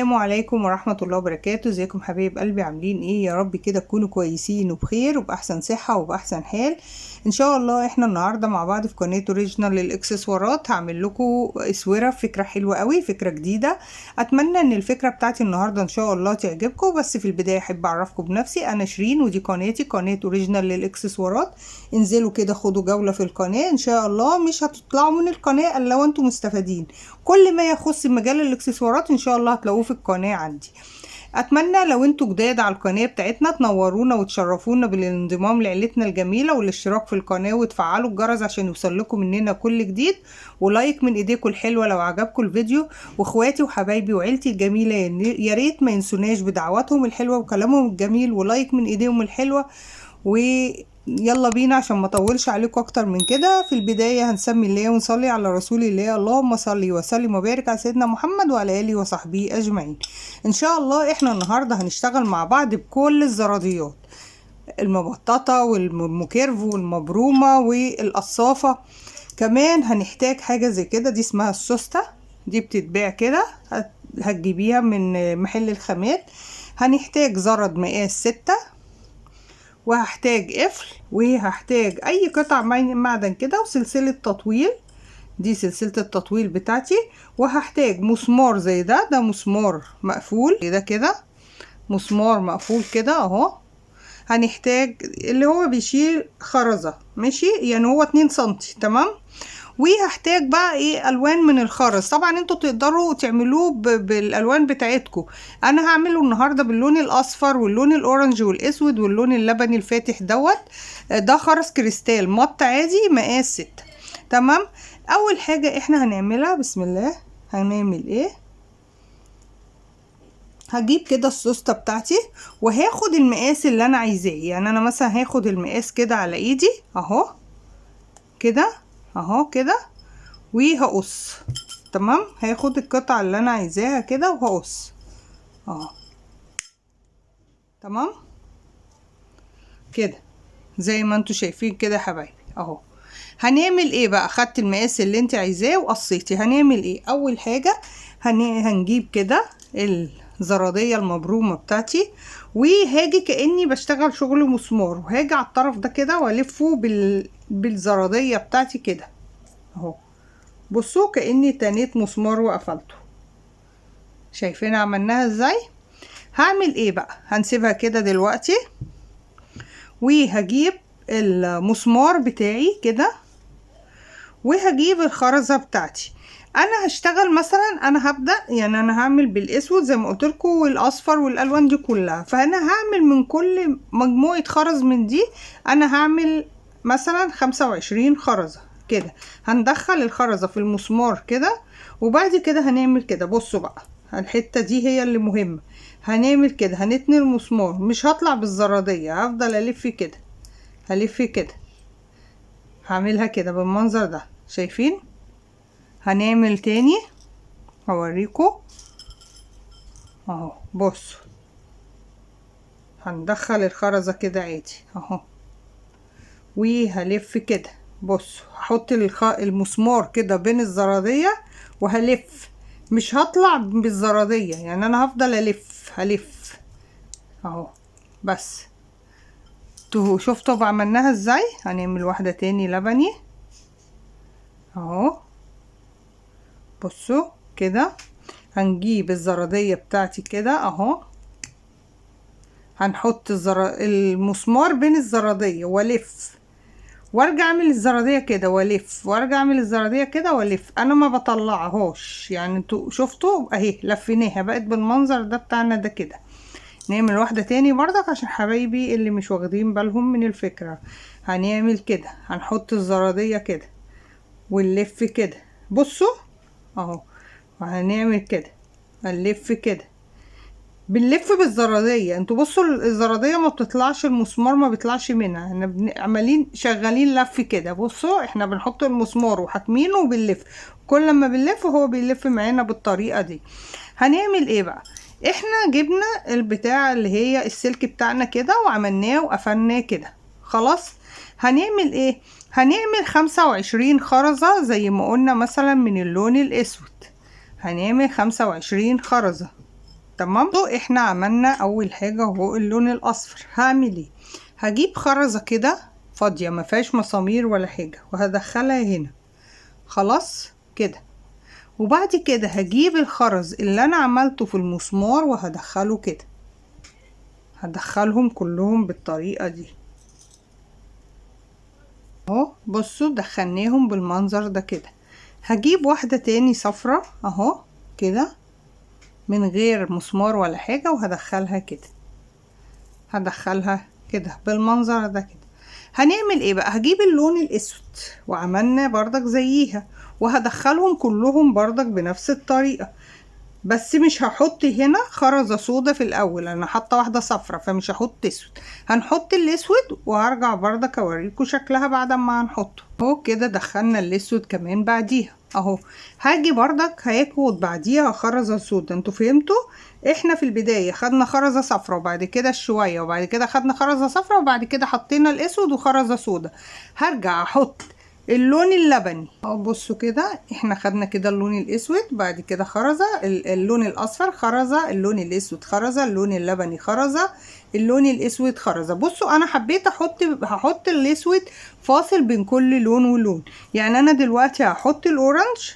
السلام عليكم ورحمة الله وبركاته. ازيكم حبايب قلبي؟ عاملين ايه؟ يا رب كده تكونوا كويسين وبخير وبأحسن صحة وبأحسن حال ان شاء الله. احنا النهاردة مع بعض في قناة اوريجينال للاكسسوارات. هعمل لكم اسورة، فكرة حلوة قوي، فكرة جديدة. اتمنى ان الفكرة بتاعتي النهاردة ان شاء الله تعجبكم. بس في البداية احب اعرفكم بنفسي، انا شيرين ودي قناتي، قناة اوريجينال للاكسسوارات. انزلوا كده خدوا جولة في القناة، ان شاء الله مش هتطلعوا من القناة الا وانتم مستفيدين. كل ما يخص مجال الاكسسوارات ان شاء الله هتلاقوه في القناة عندي. اتمنى لو انتوا جداد على القناة بتاعتنا تنورونا وتشرفونا بالانضمام لعيلتنا الجميلة والاشتراك في القناة وتفعلوا الجرس عشان يوصل لكم مننا كل جديد، ولايك من ايديكم الحلوة لو عجبكم الفيديو. واخواتي وحبايبي وعيلتي الجميلة يا ريت ما ينسوناش بدعواتهم الحلوة وكلامهم الجميل ولايك من ايديهم الحلوة. ويلا بينا عشان ما اطولش عليكم اكتر من كده. في البدايه هنسمي الله ونصلي على رسول الله. اللهم صل وسلم وبارك على سيدنا محمد وعلى اله وصحبه اجمعين. ان شاء الله احنا النهارده هنشتغل مع بعض بكل الزراديات، المبططه والمكيرف والمبرومه والقصافه. كمان هنحتاج حاجه زي كده، دي اسمها السوسته، دي بتتباع كده، هتجيبيها من محل الخامات. هنحتاج زرد مقاس 6، وهحتاج قفل، وهحتاج اي قطع معدن كده، وسلسلة تطويل، دي سلسلة التطويل بتاعتي. وهحتاج مسمار زي ده مسمار مقفول ده كده، مسمار مقفول كده اهو. هنحتاج اللي هو بيشيل خرزة، ماشي، يعني هو 2 سنتي، تمام. وهحتاج بقى ايه، الوان من الخرز. طبعا انتوا تقدروا تعملوه بالالوان بتاعتكم. انا هعمله النهارده باللون الاصفر واللون الاورنج والاسود واللون اللبني الفاتح ده خرز كريستال مط عادي مقاس 6، تمام. اول حاجه احنا هنعملها، بسم الله، هنعمل ايه، هجيب كده السوسته بتاعتي وهاخد المقاس اللي انا عايزاه. يعني انا مثلا هاخد المقاس كده على ايدي اهو كده، اهو كده، وهقص، تمام. هاخد القطعة اللي انا عايزاها كده وهقص اهو، تمام كده زي ما انتوا شايفين كده يا حبايبي اهو. هنعمل ايه بقى؟ خدت المقاس اللي انت عايزاه وقصيتي. هنعمل ايه؟ اول حاجة هنجيب كده الزرادية المبرومة بتاعتي، وهاجي كأني بشتغل شغل مسمار، وهاجي على الطرف ده كده والفه بالزرادية بتاعتي كده اهو. بصوا كأني تنيت مسمار وقفلته. شايفين عملناها ازاي؟ هعمل ايه بقى؟ هنسيبها كده دلوقتي، وهجيب المسمار بتاعي كده، وهجيب الخرزة بتاعتي. انا هشتغل مثلا، انا هبدأ يعني انا هعمل بالاسود زي ما قلت لكم والاصفر والالوان دي كلها. فانا هعمل من كل مجموعة خرز من دي انا هعمل مثلا 25 خرزة كده. هندخل الخرزة في المسمار كده، وبعد كده هنعمل كده. بصوا بقى، الحتة دي هي اللي مهمة. هنعمل كده، هنتني المسمار، مش هطلع بالزرادية، هفضل الف كده، هلف كده، هعملها كده بالمنظر ده، شايفين؟ هنعمل تاني هوريكم اهو. بصوا، هندخل الخرزة كده عادي اهو، وهلف كده. بصوا، هحط المسمار كده بين الزرادية وهلف، مش هطلع بالزرادية، يعني انا هفضل هلف اهو. بس شفتوا عملناها ازاي؟ هنعمل واحدة تاني لبني اهو. بصوا كده، هنجيب الزرادية بتاعتي كده اهو، هنحط المسمار بين الزرادية والف، وارجع اعمل الزرادية كده والف، وارجع اعمل الزرادية كده والف. انا ما بطلعهاش، يعني انتوا شفتوا اهي لفيناها بقت بالمنظر ده بتاعنا ده كده. نعمل واحدة تاني برضك عشان حبايبي اللي مش واخدين بالهم من الفكرة. هنعمل كده، هنحط الزرادية كده ونلف كده، بصوا اهو. وهنعمل كده، هنلف كده، بنلف بالزرادية. انتوا بصوا الزرادية ما بتطلعش، المسمار ما بيطلعش منها، احنا عمالين شغالين لف كده. بصوا احنا بنحط المسمار وحاكمينه وبنلف، كل ما بنلف هو بيلف معانا بالطريقة دي. هنعمل ايه بقى؟ احنا جبنا البتاع اللي هي السلك بتاعنا كده وعملناه وقفلناه كده، خلاص. هنعمل ايه؟ هنعمل 25 خرزة زي ما قلنا مثلا من اللون الاسود. هنعمل 25 خرزة تمام. احنا عملنا اول حاجة هو اللون الاصفر. هعمل ايه؟ هجيب خرزة كده فاضية ما فيهاش مسامير ولا حاجة وهدخلها هنا خلاص كده، وبعد كده هجيب الخرز اللي انا عملته في المسمار وهدخله كده، هدخلهم كلهم بالطريقة دي اهو. بصوا دخلناهم بالمنظر ده كده. هجيب واحدة تاني صفرة اهو كده من غير مسمار ولا حاجة وهدخلها كده، هدخلها كده بالمنظر ده كده. هنعمل ايه بقى؟ هجيب اللون الاسود وعملنا بردك زيها وهدخلهم كلهم بردك بنفس الطريقة، بس مش هحط هنا خرزة سودا في الاول، انا حاطه واحدة صفرة فمش هحط اسود. هنحط الاسود وهرجع بردك اوريكم شكلها بعد ما هنحطه اهو كده. دخلنا الاسود كمان بعديها اهو. هاجي بردك هاخد بعديها خرزة سودا. انتوا فهمتوا؟ احنا في البداية خدنا خرزة صفرة وبعد كده الشوية وبعد كده خدنا خرزة صفرة وبعد كده حطينا الاسود وخرزة سودا. هرجع احط اللون اللبني اهو. بصوا كده احنا خدنا كده اللون الاسود، بعد كده خرزة اللون الاصفر، خرزة اللون الاسود، خرزة اللون اللبني، خرزة اللون الاسود، خرزة. بصوا انا حبيت هحط الاسود فاصل بين كل لون ولون. يعني انا دلوقتي هحط الاورنج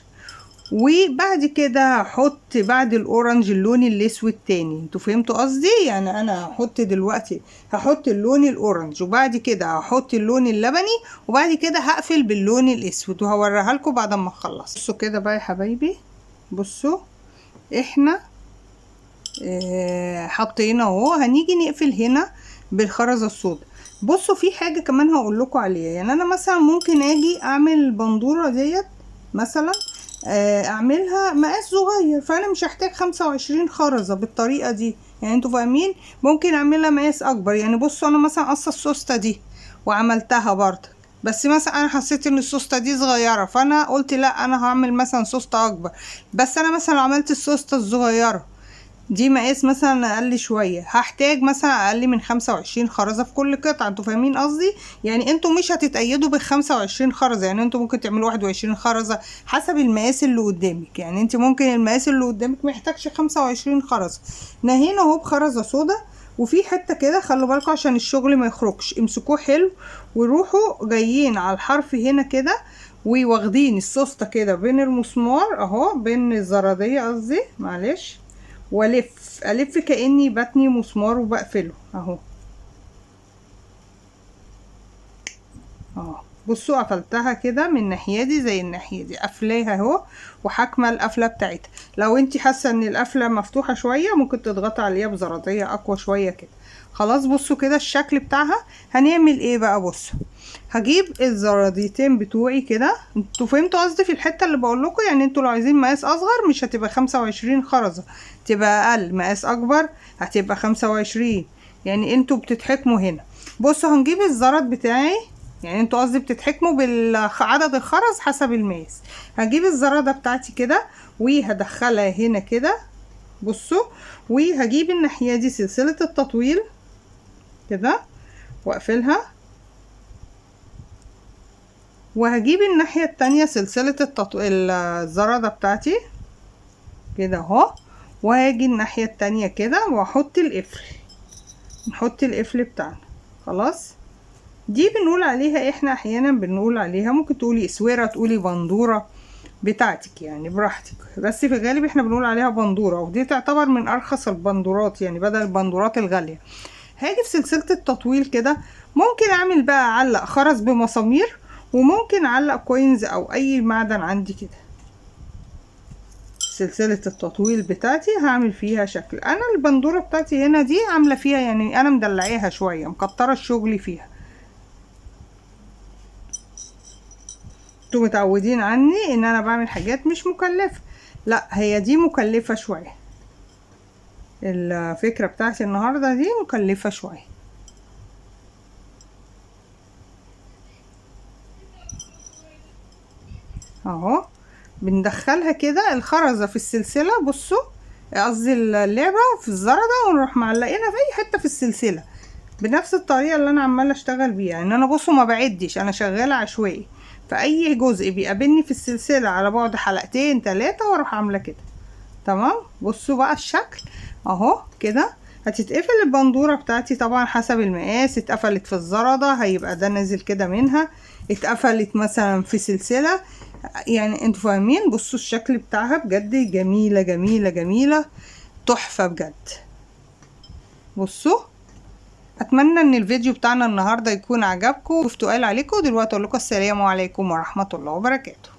وبعد كده هحط بعد الاورنج اللون الاسود تاني. انتوا فهمتوا قصدي؟ يعني انا هحط دلوقتي هحط اللون الاورنج وبعد كده هحط اللون اللبني وبعد كده هقفل باللون الاسود وهوريها لكم بعد ما اخلص. بصوا كده بقى يا حبايبي، بصوا احنا حطينا اهو. هنيجي نقفل هنا بالخرزة السوداء. بصوا في حاجة كمان هقول لكم عليها. يعني انا مثلا ممكن اجي اعمل البندورة ديت مثلا اعملها مقاس صغير، فانا مش هحتاج 25 خرزة بالطريقة دي. يعني انتوا فاهمين؟ ممكن اعملها مقاس اكبر. يعني بصوا انا مثلا قصة السوستة دي وعملتها برضه، بس مثلا انا حسيت ان السوستة دي صغيرة فانا قلت لا انا هعمل مثلا سوستة اكبر. بس انا مثلا عملت السوستة الصغيرة دي مقاس مثلا اقل شويه، هحتاج مثلا اقل من 25 خرزه في كل قطعه. انتوا فاهمين قصدي؟ يعني انتوا مش هتتأيدوا ب 25 خرزه، يعني انتوا ممكن تعملوا 21 خرزه حسب المقاس اللي قدامك. يعني انت ممكن المقاس اللي قدامك محتاجش 25 خرزه. نهينا اهو بخرزه سودا. وفي حته كده خلوا بالكم عشان الشغل ما يخرجش، امسكوه حلو وروحوا جايين على الحرف هنا كده وواخدين السوسته كده بين المسمار اهو، بين الزراديه قصدي معلش، والف كأني بتني مسمار وبقفله اهو. بصوا قفلتها كده من الناحيه دي زي الناحيه دي، قافلاها اهو وحاكمه القفله بتاعتها. لو انت حاسه ان القفله مفتوحه شويه ممكن تضغطي عليها بزراديه اقوى شويه كده. خلاص بصوا كده الشكل بتاعها. هنعمل ايه بقى؟ بصوا هجيب الزراديتين بتوعي كده. انتوا فهمتوا قصدي في الحته اللي بقول لكم؟ يعني انتوا لو عايزين مقاس اصغر مش هتبقى 25 خرزه، تبقى اقل. مقاس اكبر هتبقى 25. يعني انتوا بتتحكموا هنا. بصوا هنجيب الزرد بتاعي، يعني انتوا قصدي بتتحكموا بعدد الخرز حسب المقاس. هجيب الزرده بتاعتي كده وهدخلها هنا كده بصوا، وهجيب الناحيه دي سلسله التطويل كده واقفلها، وهجيب الناحيه التانية سلسله الزرده بتاعتي كده اهو، وهاجي الناحيه التانية كده واحط القفل، نحط القفل بتاعنا. خلاص دي بنقول عليها احنا احيانا بنقول عليها، ممكن تقولي اسوره تقولي بندوره بتاعتك يعني براحتك، بس في الغالب احنا بنقول عليها بندوره، ودي تعتبر من ارخص البندورات يعني بدل البندورات الغاليه. هاجي في سلسله التطويل كده ممكن اعمل بقى اعلق خرز بمسامير، وممكن اعلق كوينز او اي معدن عندي كده. سلسله التطويل بتاعتي هعمل فيها شكل. انا البندوره بتاعتي هنا دي عامله فيها يعني انا مدلعيها شويه مكتره الشغل فيها. انتوا متعودين عني ان انا بعمل حاجات مش مكلفه، لا هي دي مكلفه شويه. الفكره بتاعتي النهارده دي مكلفه شويه اهو. بندخلها كده الخرزه في السلسله، بصوا قصدي اللعبه في الزرده، ونروح معلقينها في اي حته في السلسله بنفس الطريقه اللي انا عماله اشتغل بيها. ان انا بصوا ما بعدش، انا شغاله عشوائي، فاي جزء بيقابلني في السلسله على بعد حلقتين 3 واروح عامله كده. تمام. بصوا بقى الشكل اهو كده. هتتقفل البندورة بتاعتي طبعا حسب المقاس، اتقفلت في الزردة هيبقى ده نازل كده منها، اتقفلت مثلا في سلسلة، يعني انتوا فاهمين. بصوا الشكل بتاعها بجد جميلة جميلة جميلة، تحفة بجد. بصوا، اتمنى ان الفيديو بتاعنا النهاردة يكون عجبكم وفتقال عليكم. دلوقتي اقول لكم السلام عليكم ورحمة الله وبركاته.